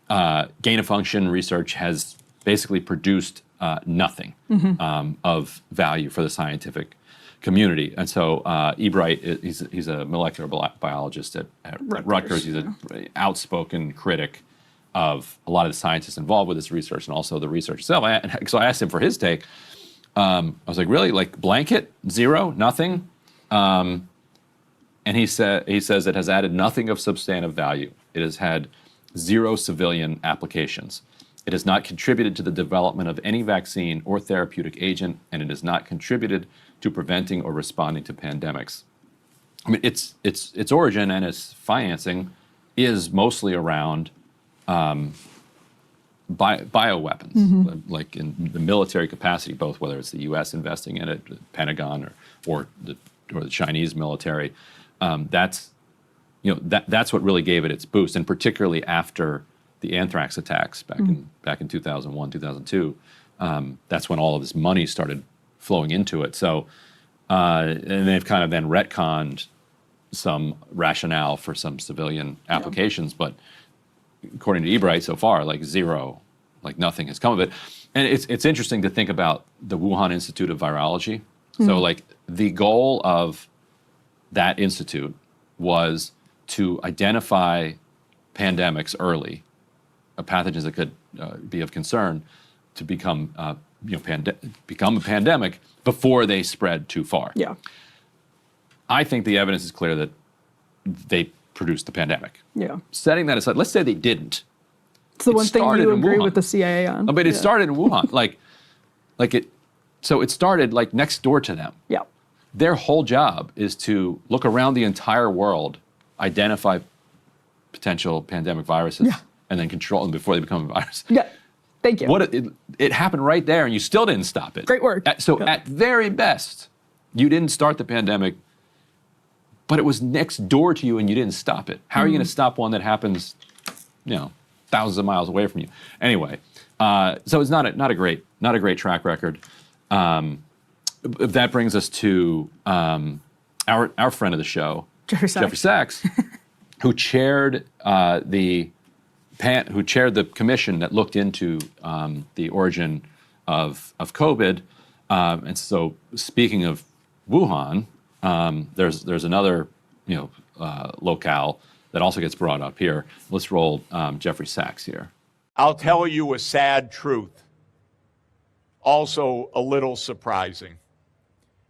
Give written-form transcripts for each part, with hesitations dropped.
gain of function research has basically produced nothing of value for the scientific community. And so Ebright, he's a molecular biologist at Rutgers. He's an outspoken critic of a lot of the scientists involved with this research and also the research itself. So I asked him for his take. I was like, really? Like blanket? Zero? Nothing? And he says it has added nothing of substantive value. It has had zero civilian applications. It has not contributed to the development of any vaccine or therapeutic agent, and it has not contributed to preventing or responding to pandemics. I mean, its origin and its financing is mostly around bioweapons, like in the military capacity, both whether it's the U.S. investing in it, the Pentagon, or the Chinese military. That's what really gave it its boost, and particularly after the anthrax attacks back in 2001, 2002. That's when all of this money started flowing into it. So, and they've kind of then retconned some rationale for some civilian applications, but according to Ebright so far, like zero, like nothing has come of it. And it's interesting to think about the Wuhan Institute of Virology. So like the goal of that institute was to identify pandemics early, pathogens that could be of concern, to become a pandemic before they spread too far. Yeah. I think the evidence is clear that they produced the pandemic. Yeah. Setting that aside, let's say they didn't. It's the one thing you agree with the CIA on. But it started in Wuhan. So it started like next door to them. Yeah. Their whole job is to look around the entire world, identify potential pandemic viruses, and then control them before they become a virus. Yeah. Thank you. It happened right there, and you still didn't stop it. Great work. At very best, you didn't start the pandemic, but it was next door to you, and you didn't stop it. How are you going to stop one that happens, thousands of miles away from you? Anyway, so it's not a great track record. That brings us to our friend of the show, Jeffrey Sachs, who chaired the commission that looked into the origin of COVID. And so, speaking of Wuhan, there's another locale that also gets brought up here. Let's roll Jeffrey Sachs here. I'll tell you a sad truth, also a little surprising.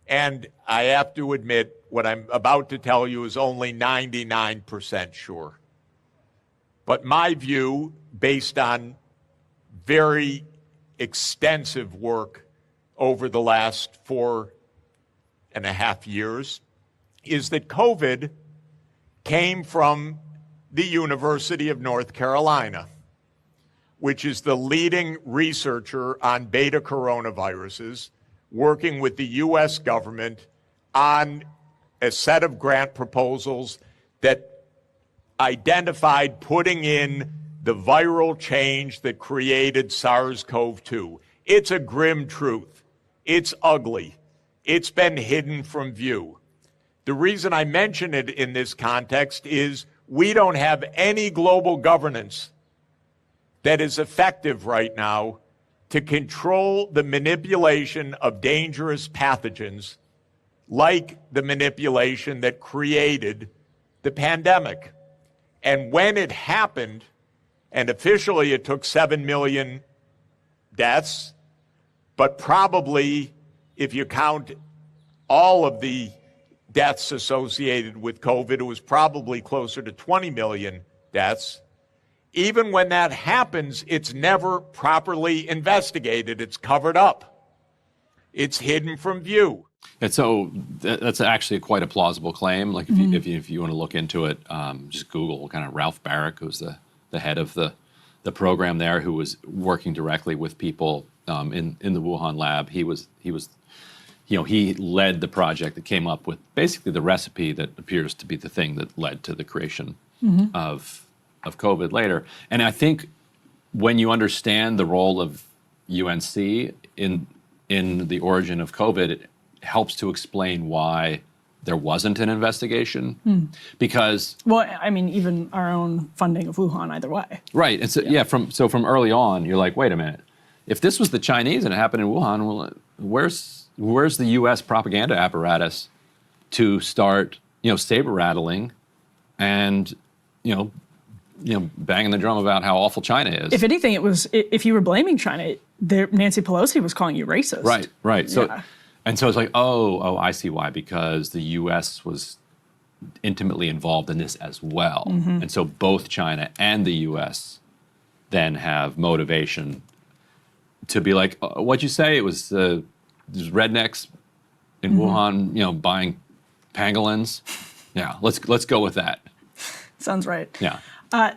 And I have to admit, what I'm about to tell you is only 99% sure. But my view, based on very extensive work over the last 4.5 years, is that COVID came from the University of North Carolina, which is the leading researcher on beta coronaviruses, working with the U.S. government on a set of grant proposals that identified putting in the viral change that created SARS-CoV-2. It's a grim truth. It's ugly. It's been hidden from view. The reason I mention it in this context is we don't have any global governance that is effective right now to control the manipulation of dangerous pathogens like the manipulation that created the pandemic. And when it happened, and officially it took 7 million deaths, but probably if you count all of the deaths associated with COVID, it was probably closer to 20 million deaths. Even when that happens, it's never properly investigated. It's covered up. It's hidden from view. And so that's actually quite a plausible claim. Like if you want to look into it, just Google kind of Ralph Barrick, who's the head of the program there, who was working directly with people in the Wuhan lab. He led the project that came up with basically the recipe that appears to be the thing that led to the creation of COVID later. And I think when you understand the role of UNC in the origin of COVID, it helps to explain why there wasn't an investigation because Well, I mean, even our own funding of Wuhan, either way. right. And so from early on, you're like, wait a minute, if this was the Chinese and it happened in Wuhan, well, where's the U.S. propaganda apparatus to start saber rattling and banging the drum about how awful China is? If anything, it was if you were blaming China, Nancy Pelosi was calling you racist. Right. So. Yeah. And so it's like, oh, I see why, because the U.S. was intimately involved in this as well. And so both China and the U.S. then have motivation to be like, what'd you say? It was these rednecks in Wuhan, buying pangolins. Yeah, let's go with that. Sounds right. Yeah.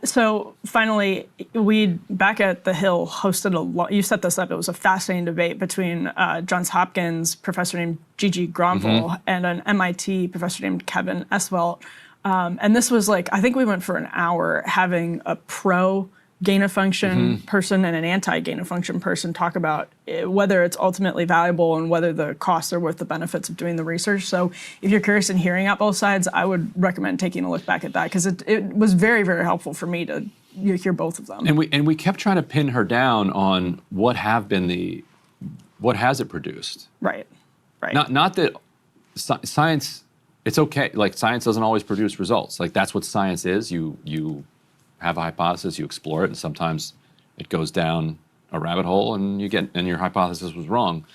So finally, we back at the Hill hosted you set this up. It was a fascinating debate between Johns Hopkins professor named Gigi Granville and an MIT professor named Kevin Esvelt. And this was I think we went for an hour having a pro gain of function person and an anti gain of function person talk about whether it's ultimately valuable and whether the costs are worth the benefits of doing the research. So if you're curious in hearing out both sides, I would recommend taking a look back at that because it was very, very helpful for me to hear both of them. And we kept trying to pin her down on what has it produced. Right. Not that science, it's okay. Science doesn't always produce results. That's what science is. You have a hypothesis, you explore it, and sometimes it goes down a rabbit hole and your hypothesis was wrong.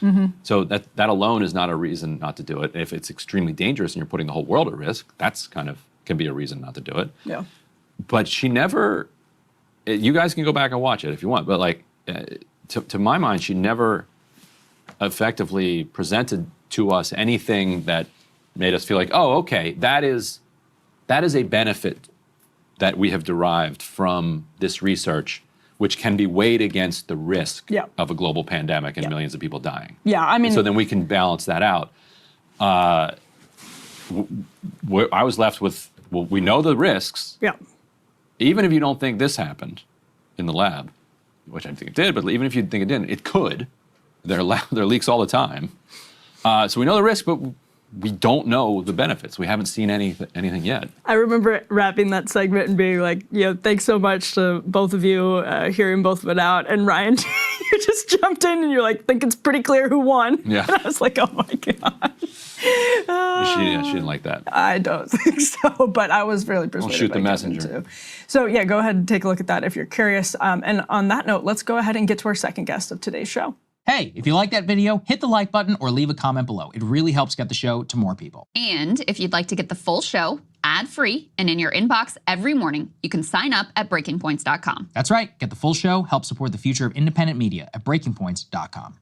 So that alone is not a reason not to do it. If it's extremely dangerous and you're putting the whole world at risk, that's can be a reason not to do it. Yeah. But she never, you guys can go back and watch it if you want, but to my mind, she never effectively presented to us anything that made us feel like, oh, okay, that is a benefit that we have derived from this research, which can be weighed against the risk of a global pandemic and millions of people dying. Yeah, I mean, so then we can balance that out. I was left with, well, we know the risks. Yeah. Even if you don't think this happened in the lab, which I think it did, but even if you think it didn't, it could. There are leaks all the time. So we know the risk, but we don't know the benefits. We haven't seen anything yet. I remember wrapping that segment and being like, thanks so much to both of you, hearing both of it out. And Ryan, you just jumped in and you're like, think it's pretty clear who won. Yeah. And I was like, oh my God. She didn't like that. I don't think so, but I was really persuaded. I'll shoot the by messenger. Kevin too. So yeah, go ahead and take a look at that if you're curious. And on that note, let's go ahead and get to our second guest of today's show. Hey, if you like that video, hit the like button or leave a comment below. It really helps get the show to more people. And if you'd like to get the full show ad-free and in your inbox every morning, you can sign up at breakingpoints.com. That's right. Get the full show, help support the future of independent media at breakingpoints.com.